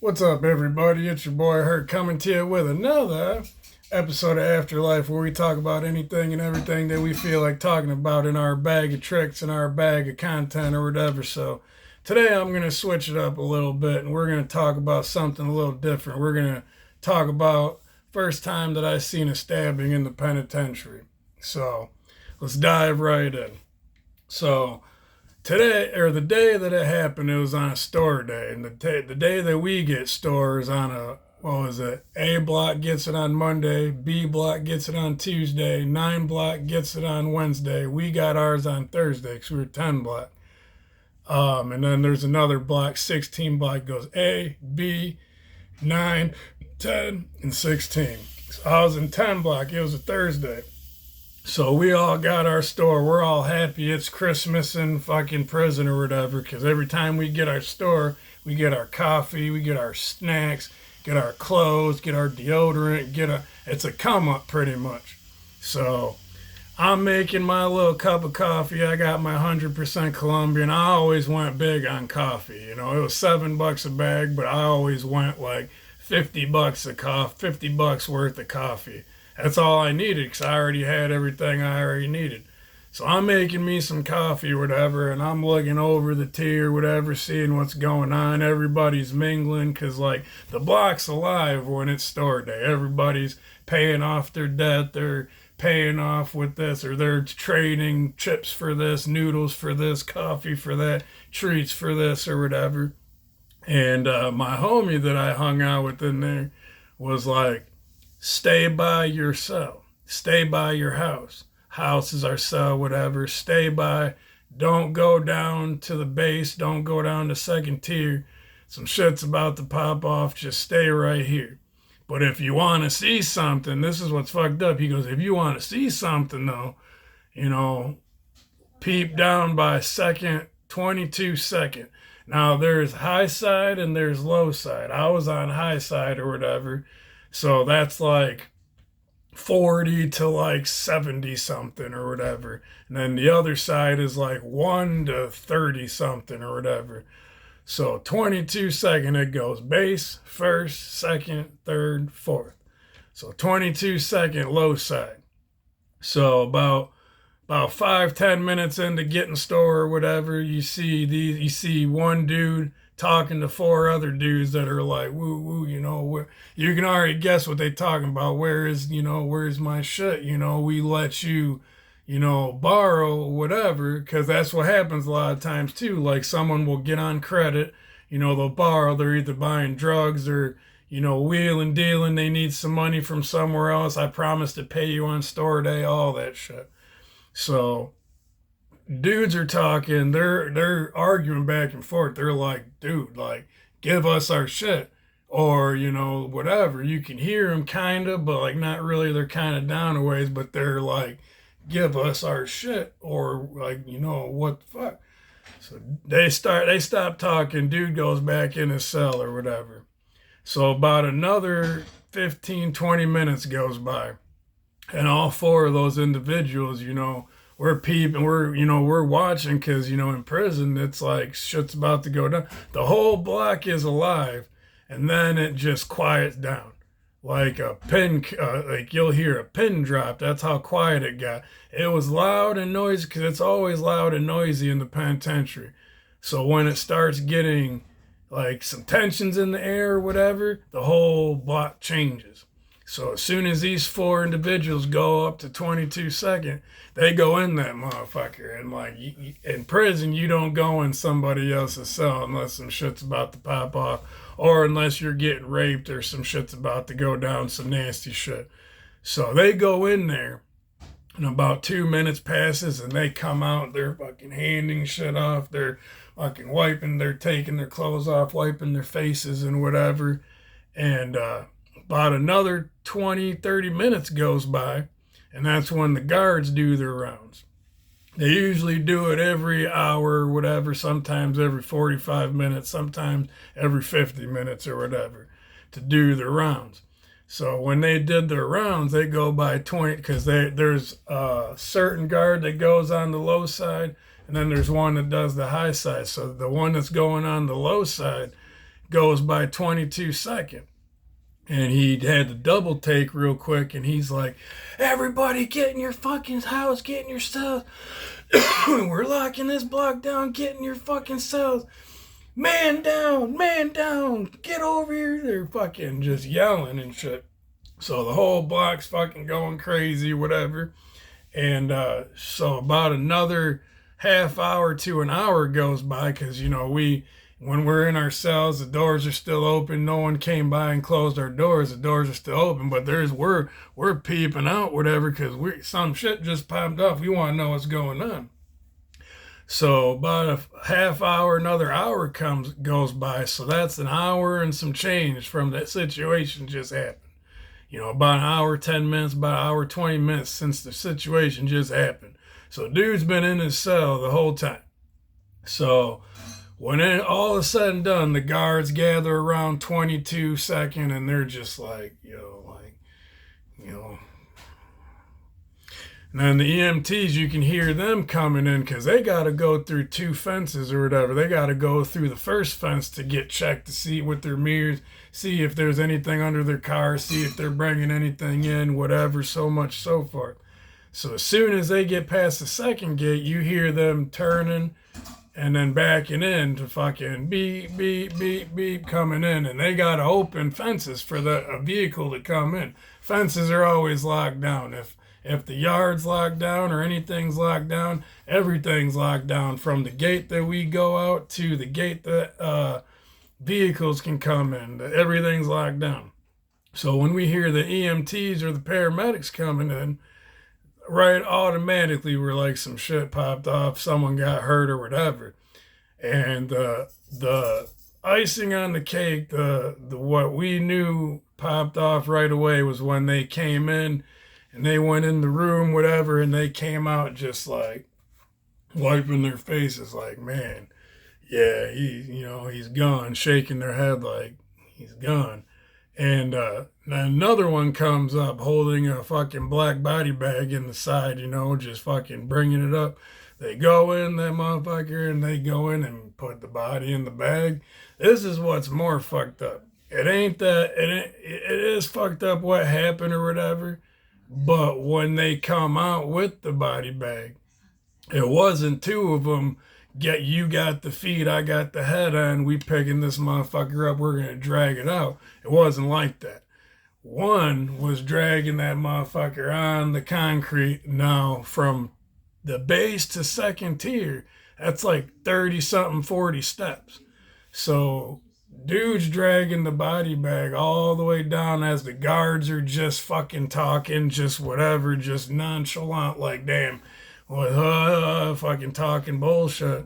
What's up, everybody? It's your boy Hurt coming to you with another episode of Afterlife where we talk about anything and everything that we feel like talking about in our bag of tricks and our bag of content or whatever. So today I'm going to switch it up a little bit and we're going to talk about something a little different. We're going to talk about first time that I seen a stabbing in the penitentiary. So let's dive right in. So today, or the day that it happened, it was on a store day, and the day that we get stores on a, what was it, A block gets it on Monday, B block gets it on Tuesday, 9 block gets it on Wednesday. We got ours on Thursday because we were 10 block. And then there's another block, 16 block, goes A, B, 9, 10, and 16. So I was in 10 block. It was a Thursday. So we all got our store. We're all happy. It's Christmas in fucking prison or whatever. Because every time we get our store, we get our coffee, we get our snacks, get our clothes, get our deodorant, it's a come up pretty much. So I'm making my little cup of coffee. I got my 100% Colombian. I always went big on coffee. You know, it was $7 a bag, but I always went like $50 a coffee, $50 worth of coffee. That's all I needed because I already had everything I already needed. So I'm making me some coffee or whatever, and I'm looking over the tea or whatever, seeing what's going on. Everybody's mingling because, like, the block's alive when it's store day. Everybody's paying off their debt. They're paying off with this, or they're trading chips for this, noodles for this, coffee for that, treats for this or whatever. And my homie that I hung out with in there was like, stay by your cell. Stay by your house. House is our cell, whatever. Stay by. Don't go down to the base. Don't go down to second tier. Some shit's about to pop off. Just stay right here. But if you want to see something, this is what's fucked up. He goes, if you want to see something, though, you know, peep down by second, 22 second. Now, there's high side and there's low side. I was on high side or whatever. So that's like 40 to like 70 something or whatever. And then the other side is like 1 to 30 something or whatever. So 22 second, it goes base, first, second, third, fourth. So 22 second low side. So about 5-10 minutes into getting store or whatever, you see one dude talking to 4 other dudes that are like, woo woo, you know, you can already guess what they talking about. Where's my shit? You know, we let you, you know, borrow whatever, because that's what happens a lot of times too. Like someone will get on credit, you know, they'll borrow, they're either buying drugs or, you know, wheeling, dealing, they need some money from somewhere else. I promise to pay you on store day, all that shit. So dudes are talking, they're arguing back and forth. They're like, dude, like, give us our shit. Or, you know, whatever. You can hear them kind of, but like not really. They're kind of down a ways, but they're like, give us our shit. Or like, you know, what the fuck? So they stop talking. Dude goes back in his cell or whatever. So about another 15-20 minutes goes by. And all 4 of those individuals, you know, we're peeping, we're watching because, you know, in prison, it's like shit's about to go down. The whole block is alive, and then it just quiets down. Like a pin, like you'll hear a pin drop. That's how quiet it got. It was loud and noisy because it's always loud and noisy in the penitentiary. So when it starts getting like some tensions in the air or whatever, the whole block changes. So as soon as these 4 individuals go up to 22 second, they go in that motherfucker. And like in prison, you don't go in somebody else's cell unless some shit's about to pop off, or unless you're getting raped or some shit's about to go down, some nasty shit. So they go in there, and about 2 minutes passes, and they come out. They're fucking handing shit off. They're fucking wiping. They're taking their clothes off, wiping their faces and whatever. And about another 20-30 minutes goes by, and that's when the guards do their rounds. They usually do it every hour or whatever, sometimes every 45 minutes, sometimes every 50 minutes or whatever, to do their rounds. So when they did their rounds, they go by 20, because there's a certain guard that goes on the low side, and then there's one that does the high side. So the one that's going on the low side, goes by 22 seconds. And he had to double take real quick, and he's like, everybody get in your fucking house, get in your cells. We're locking this block down, get in your fucking cells. Man down, get over here. They're fucking just yelling and shit. So the whole block's fucking going crazy, whatever. And so about another half hour to an hour goes by, because, you know, when we're in our cells, the doors are still open. No one came by and closed our doors. The doors are still open, but we're peeping out, whatever, because some shit just popped off. We want to know what's going on. So about a half hour, another hour goes by. So that's an hour and some change from that situation just happened. You know, about an hour, 10 minutes, about an hour, 20 minutes since the situation just happened. So dude's been in his cell the whole time. So when all is said and done, the guards gather around 22 seconds, and they're just like, and then the EMTs, you can hear them coming in, because they got to go through 2 fences or whatever. They got to go through the first fence to get checked, to see with their mirrors, see if there's anything under their car, see if they're bringing anything in, whatever, so much, so forth. So as soon as they get past the second gate, you hear them turning and then backing in to fucking beep, beep, beep, beep, coming in. And they got to open fences for a vehicle to come in. Fences are always locked down. If the yard's locked down or anything's locked down, everything's locked down, from the gate that we go out to the gate that vehicles can come in. Everything's locked down. So when we hear the EMTs or the paramedics coming in, right, automatically we're like, some shit popped off, someone got hurt or whatever. And the icing on the cake, the what we knew popped off right away, was when they came in and they went in the room, whatever, and they came out just like wiping their faces like, man, yeah, he's gone, shaking their head like he's gone. And another one comes up holding a fucking black body bag in the side, just fucking bringing it up. They go in, that motherfucker, and they go in and put the body in the bag. This is what's more fucked up. It is fucked up what happened or whatever, but when they come out with the body bag, it wasn't 2 of them, you got the feet, I got the head on, we picking this motherfucker up, we're going to drag it out. It wasn't like that. One was dragging that motherfucker on the concrete. Now, from the base to second tier, that's like 30-something, 40 steps. So dude's dragging the body bag all the way down as the guards are just fucking talking, just whatever, just nonchalant, like, damn, fucking talking bullshit.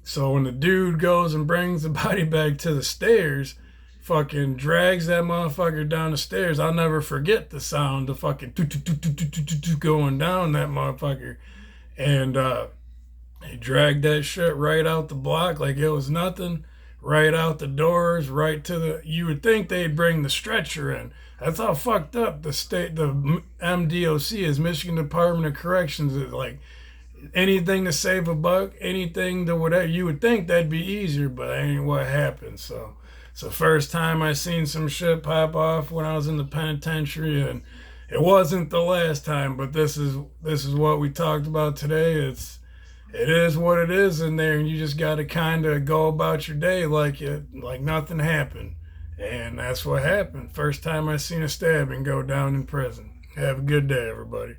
So when the dude goes and brings the body bag to the stairs, fucking drags that motherfucker down the stairs, I'll never forget the sound of fucking going down that motherfucker. And he dragged that shit right out the block like it was nothing, right out the doors, right to you would think they'd bring the stretcher in. That's how fucked up the MDOC is, Michigan Department of Corrections, is like, anything to save a buck, anything to whatever. You would think that'd be easier, but that ain't what happened. So it's the first time I seen some shit pop off when I was in the penitentiary, and it wasn't the last time. But this is what we talked about today. It is what it is in there, and you just got to kind of go about your day like nothing happened. And that's what happened. First time I seen a stabbing go down in prison. Have a good day, everybody.